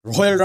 Royal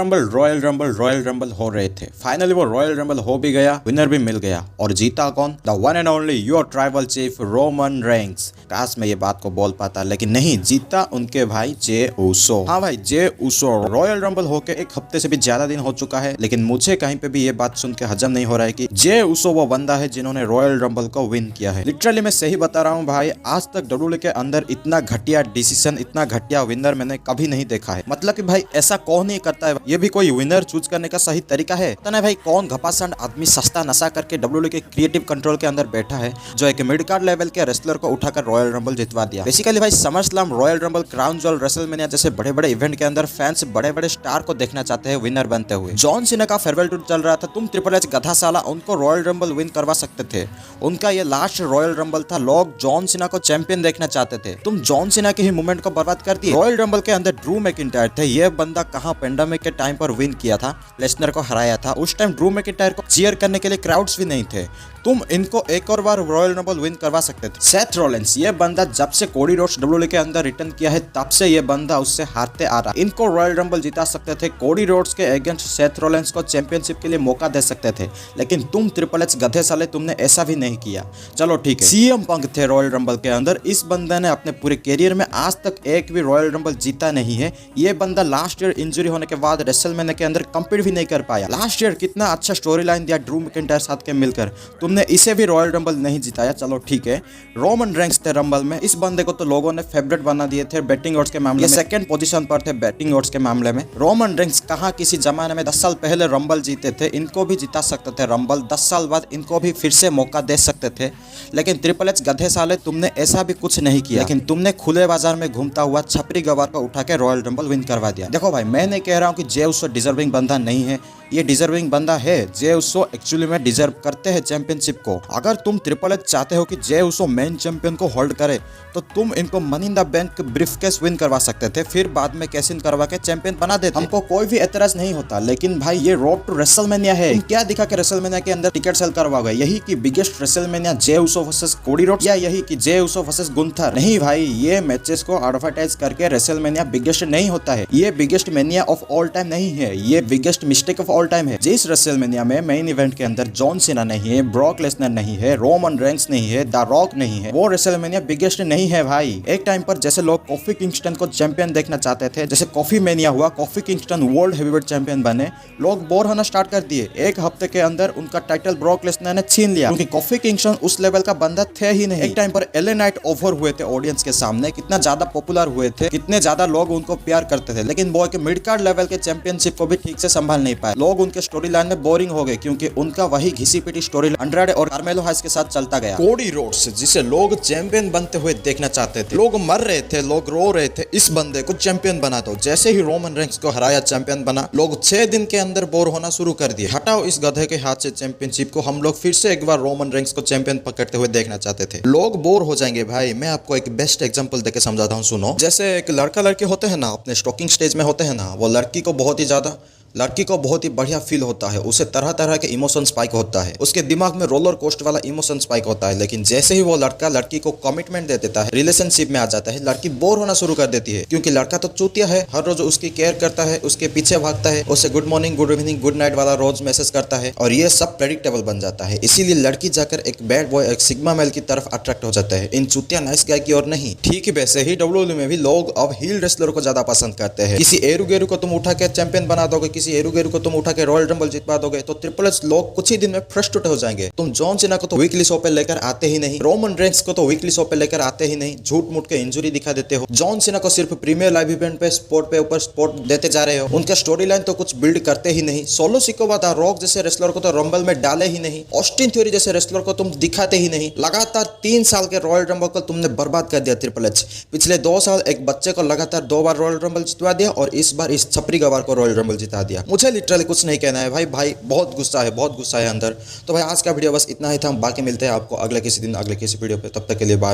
rumble हो रहे थे। फाइनली वो रॉयल रंबल हो भी गया, विनर भी मिल गया। और जीता कौन? The one and only your tribal chief Roman Reigns. काश मैं ये बात को बोल पाता, लेकिन नहीं, जीता उनके भाई जे ऊसो। हाँ भाई, जे ऊसो। रॉयल रंबल होके एक हफ्ते से भी ज्यादा दिन हो चुका है, लेकिन मुझे कहीं पे भी ये बात सुन के हजम नहीं हो रहा है कि जे ऊसो वो बंदा है जिन्होंने रॉयल रंबल को विन किया है। लिटरली मैं सही बता रहा हूँ भाई, आज तक डब्ल्यूडब्ल्यूई के अंदर इतना घटिया डिसीजन, इतना घटिया विनर मैंने कभी नहीं देखा है। मतलब कि भाई ऐसा कौन ही करता है? ये भी कोई विनर चूज करने का सही तरीका है? पता नहीं भाई, कौन घपासंड आदमी सस्ता नशा करके डब्ल्यूडब्ल्यूई के क्रिएटिव कंट्रोल के अंदर बैठा है जो एक मिड कार्ड लेवल के रेसलर को उठाकर रॉयल रंबल जितवा दिया। बेसिकली भाई SummerSlam, royal rumble, crown jewel, WrestleMania जैसे बड़े बड़े इवेंट के अंदर फैंस बड़े बड़े स्टार को देखना चाहते हैं विनर बनते हुए। जॉन सीना का फेयरवेल टूर चल रहा था, तुम ट्रिपल एच गधा साला उनको रॉयल रंबल विन करवा सकते थे। उनका ये लास्ट रॉयल रंबल था, लोग जॉन सीना को चैंपियन देखना चाहते थे। तुम जॉन सीना के ही मूवमेंट को बर्बाद कर दिए। रॉयल रंबल के अंदर ड्रू मैकिंटायर थे, ये बंदा कहां पेंडेमिक के टाइम पर विन किया था, लेसनर को हराया था। उस टाइम ड्रू मैकिंटायर को चीयर करने के लिए क्राउड्स भी नहीं थे। तुम इनको एक और बार रॉयल रंबल विन करवा सकते थे। सेथ रॉलिंस, ये बंदा जब से कोडी रोड्स डब्ल्यूडब्ल्यूई के अंदर रिटर्न किया है, तब से ये बंदा उससे हारते आ रहा। इनको रॉयल रंबल जिता सकते थे, कोडी रोड्स के अगेंस्ट सेथ रॉलिंस को चैंपियनशिप के लिए मौका दे सकते थे, लेकिन तुम ट्रिपल एच गधे साले, तुमने ऐसा भी नहीं किया। चलो ठीक है, सीएम पंक थे रॉयल रंबल के अंदर। इस बंदे ने अपने पूरे कैरियर में आज तक एक भी रॉयल रंबल जीता नहीं है। ये बंदा लास्ट ईयर इंजरी होने के बाद रेसलमेनिया के अंदर कंपीट भी नहीं कर पाया। लास्ट ईयर कितना अच्छा स्टोरी लाइन दिया ड्रू मैकिंटायर साथ के मिलकर, तुमने इसे भी रॉयल रंबल नहीं जिताया। चलो ठीक है, रोमन रेंस थे रंबल में। इस बंदे को तो लोगों ने फेवरेट बना दिए थे बैटिंग ऑड्स के मामले में, सेकंड पोजीशन पर थे बैटिंग ऑड्स के मामले में। रोमन रेंस कहां किसी जमाने में 10 साल पहले रंबल जीते थे, इनको भी जिता सकते थे रंबल। 10 साल बाद इनको भी फिर से मौका दे सकते थे, लेकिन ट्रिपल एच गधे साले तुमने ऐसा भी कुछ नहीं किया। लेकिन तुमने खुले बाजार में घूमता हुआ छपरी गवार को उठा के रॉयल रंबल विन करवा दिया। देखो भाई, मैं नहीं कह रहा हूँ कि जे ऊसो डिजर्विंग बंदा नहीं है, ये डिजर्विंग बंदा है। जे ऊसो एक्चुअली में डिजर्व करते हैं चैंपियनशिप को। अगर तुम ट्रिपल एच चाहते हो कि जे ऊसो मेन चैंपियन को होल्ड करे, तो तुम इनको money in the bank briefcase win करवा सकते थे, फिर बाद में कैश इन करवा के चैंपियन बना देते। हमको कोई भी एतराज नहीं होता, लेकिन भाई ये रोड टू रेसलमेनिया है। तुम क्या दिखा के रेसलमेनिया के अंदर टिकट सेल करवाओगे? यही कि biggest WrestleMania Jey Uso versus Cody Rhodes, या यही कि जे ऊसो वर्सेस गुंथर? नहीं भाई, ये मैचेस को एडवर्टाइज करके रेसलमेनिया बिगेस्ट नहीं होता है। ये biggest mania of all time नहीं है, ये biggest mistake of all time है। जिस रेसलमेनिया में मेन इवेंट के अंदर जॉन सीना नहीं है, ब्रॉक लेसनर नहीं है, रोमन रेंस नहीं है, द रॉक नहीं है, वो रेसलमेनिया बिगेस्ट नहीं है भाई। एक टाइम पर जैसे लोग कॉफी किंगस्टन को चैंपियन देखना चाहते थे, जैसे कॉफी मेनिया हुआ, Kofi Kingston world heavyweight champion बने, लोग बोर होना स्टार्ट कर दिए। एक हफ्ते के अंदर उनका टाइटल ब्रॉक लेसनर ने छीन लिया, क्योंकि कॉफी किंगस्टन उस लेवल का बंदा थे ही नहीं। एक टाइम पर एलए नाइट ओवर हुए थे ऑडियंस के सामने, कितना ज्यादा पॉपुलर हुए थे, कितने ज्यादा लोग उनको प्यार करते थे, लेकिन वो मिड कार्ड लेवल के चैंपियनशिप को भी ठीक से संभाल नहीं पाए। लोग उनके स्टोरी लाइन में बोरिंग हो गए, क्योंकि उनका वही घिसी पिटी स्टोरी अंड्रेड और कार्मेलो हाइस के साथ चलता गया। कोडी रोड्स, जिसे लोग चैंपियन बनते हुए देखना चाहते थे, लोग मर रहे थे, लोग रो रहे थे, इस बंदे को चैंपियन बना दो। जैसे ही रोमन रेंस को हराया, चैंपियन बना, लोग 6 दिन के अंदर बोर होना शुरू कर दिए। हटाओ इस गधे के हाथ से चैंपियनशिप को, हम लोग फिर से एक बार रोमन रेंस को चैंपियन पकड़ते हुए देखना चाहते थे। लोग बोर हो जाएंगे भाई। मैं आपको एक बेस्ट एग्जांपल देके समझाता हूँ, सुनो। जैसे एक लड़का लड़की होते हैं ना, अपने स्टॉकिंग स्टेज में होते हैं ना, वो लड़की को बहुत ही बढ़िया फील होता है, उसे तरह तरह के इमोशन स्पाइक होता है, उसके दिमाग में रोलर कोस्ट वाला इमोशन स्पाइक होता है। लेकिन जैसे ही वो लड़का लड़की को कमिटमेंट दे देता है, रिलेशनशिप में आ जाता है, लड़की बोर होना शुरू कर देती है, क्योंकि लड़का तो चूतिया है, हर रोज उसकी केयर करता है, उसके पीछे भागता है, उसे good morning, good evening, good night वाला रोज मैसेज करता है, और ये सब प्रेडिक्टेबल बन जाता है। इसीलिए लड़की जाकर एक बैड बॉय, एक सिग्मा मेल की तरफ अट्रैक्ट हो जाता है, इन चूतिया नाइस गाय की ओर नहीं। ठीक है, वैसे ही डब्ल्यूडब्ल्यूई में भी लोग अब हील रेसलर को ज्यादा पसंद करते हैं। किसी एरू गेरू को तुम उठा के चैंपियन बना दोगे, किसी एरू गेरू को तुम उठा के रॉयल रंबल जितवा दोगे, तो ट्रिपल एच लोग कुछ ही दिन में फ्रस्ट्रेट हो जाएंगे। तुम जॉन सीना को तो वीकली शो पे लेकर आते ही नहीं, रोमन रेंस को तो वीकली शो पे लेकर आते ही नहीं, झूठ मूठ के इंजरी दिखा देते हो। जॉन सीना को सिर्फ प्रीमियर लाइव इवेंट पे स्पोर्ट पे ऊपर स्पोर्ट देते जा रहे हो, उनका स्टोरी लाइन तो कुछ बिल्ड करते ही नहीं। सोलो सिकोवा, द रॉक जैसे रेसलर को तो रंबल में डाले ही नहीं, ऑस्टिन थ्योरी जैसे रेसलर को तुम दिखाते ही नहीं। लगातार 3 साल के रॉयल रंबल को तुमने बर्बाद कर दिया ट्रिपल एच। पिछले 2 साल एक बच्चे को लगातार 2 बार रॉयल रंबल जितवा दिया, और इस बार इस छपरी गवार को रॉयल रंबल जिता दिया। मुझे लिटरली कुछ नहीं कहना है भाई बहुत गुस्सा है अंदर। तो भाई आज का वीडियो बस इतना ही था, बाकी मिलते हैं आपको अगले किसी दिन अगले किसी वीडियो पे। तब तक के लिए बाय बाय।